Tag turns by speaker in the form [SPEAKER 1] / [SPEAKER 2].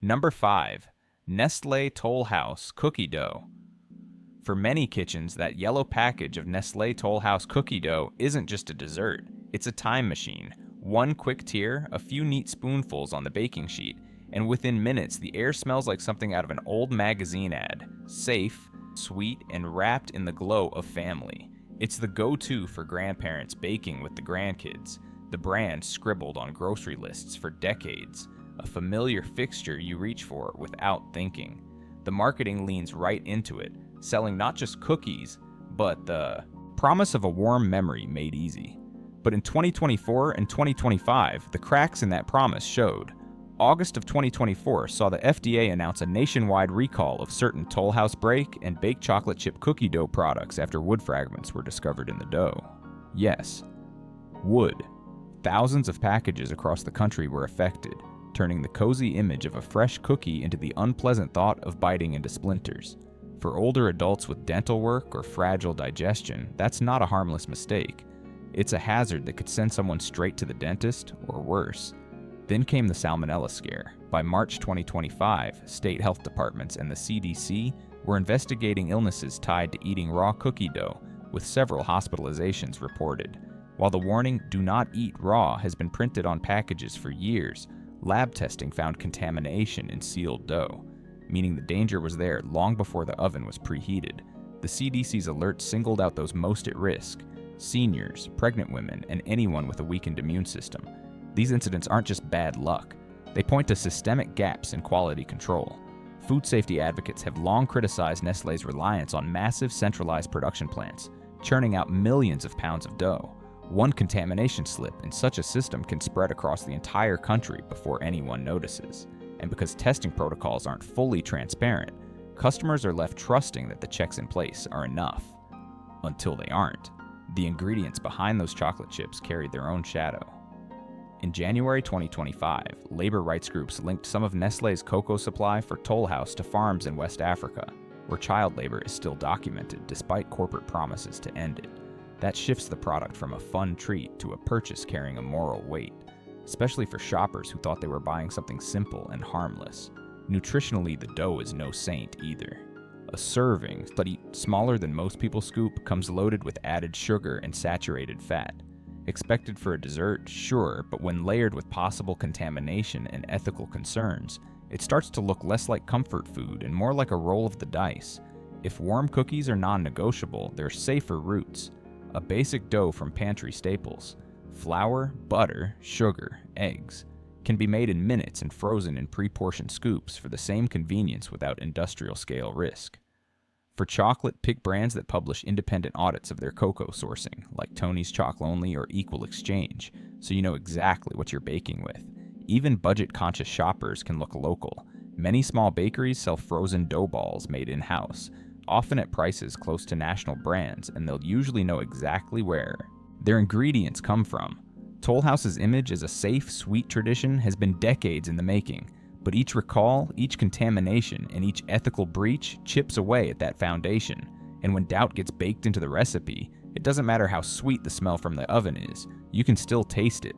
[SPEAKER 1] Number 5. Nestle Toll House cookie dough. For many kitchens, that yellow package of Nestle Toll House cookie dough isn't just a dessert, it's a time machine. One quick tear, a few neat spoonfuls on the baking sheet, and within minutes the air smells like something out of an old magazine ad. Safe, sweet, and wrapped in the glow of family. It's the go-to for grandparents baking with the grandkids. The brand scribbled on grocery lists for decades. A familiar fixture you reach for without thinking. The marketing leans right into it, selling not just cookies, but the promise of a warm memory made easy. But in 2024 and 2025, the cracks in that promise showed. August of 2024 saw the FDA announce a nationwide recall of certain Toll House Break and baked chocolate chip cookie dough products after wood fragments were discovered in the dough. Yes, wood. Thousands of packages across the country were affected, turning the cozy image of a fresh cookie into the unpleasant thought of biting into splinters. For older adults with dental work or fragile digestion, that's not a harmless mistake. It's a hazard that could send someone straight to the dentist, or worse. Then came the salmonella scare. By March 2025, state health departments and the CDC were investigating illnesses tied to eating raw cookie dough, with several hospitalizations reported. While the warning, "Do not eat raw," has been printed on packages for years, lab testing found contamination in sealed dough, meaning the danger was there long before the oven was preheated. The CDC's alert singled out those most at risk: seniors, pregnant women, and anyone with a weakened immune system. These incidents aren't just bad luck. They point to systemic gaps in quality control. Food safety advocates have long criticized Nestlé's reliance on massive centralized production plants, churning out millions of pounds of dough. One contamination slip in such a system can spread across the entire country before anyone notices. And because testing protocols aren't fully transparent, customers are left trusting that the checks in place are enough. Until they aren't. The ingredients behind those chocolate chips carried their own shadow. In January 2025, labor rights groups linked some of Nestlé's cocoa supply for Toll House to farms in West Africa, where child labor is still documented despite corporate promises to end it. That shifts the product from a fun treat to a purchase carrying a moral weight, especially for shoppers who thought they were buying something simple and harmless. Nutritionally, the dough is no saint either. A serving, smaller than most people scoop, comes loaded with added sugar and saturated fat. Expected for a dessert, sure, but when layered with possible contamination and ethical concerns, it starts to look less like comfort food and more like a roll of the dice. If warm cookies are non-negotiable, there are safer routes. A basic dough from pantry staples. Flour, butter, sugar, eggs. Can be made in minutes and frozen in pre-portioned scoops for the same convenience without industrial-scale risk. For chocolate, pick brands that publish independent audits of their cocoa sourcing, like Tony's Chocolonely or Equal Exchange, so you know exactly what you're baking with. Even budget-conscious shoppers can look local. Many small bakeries sell frozen dough balls made in-house, often at prices close to national brands, and they'll usually know exactly where their ingredients come from. Toll House's image as a safe, sweet tradition has been decades in the making, but each recall, each contamination, and each ethical breach chips away at that foundation. And when doubt gets baked into the recipe, it doesn't matter how sweet the smell from the oven is, you can still taste it.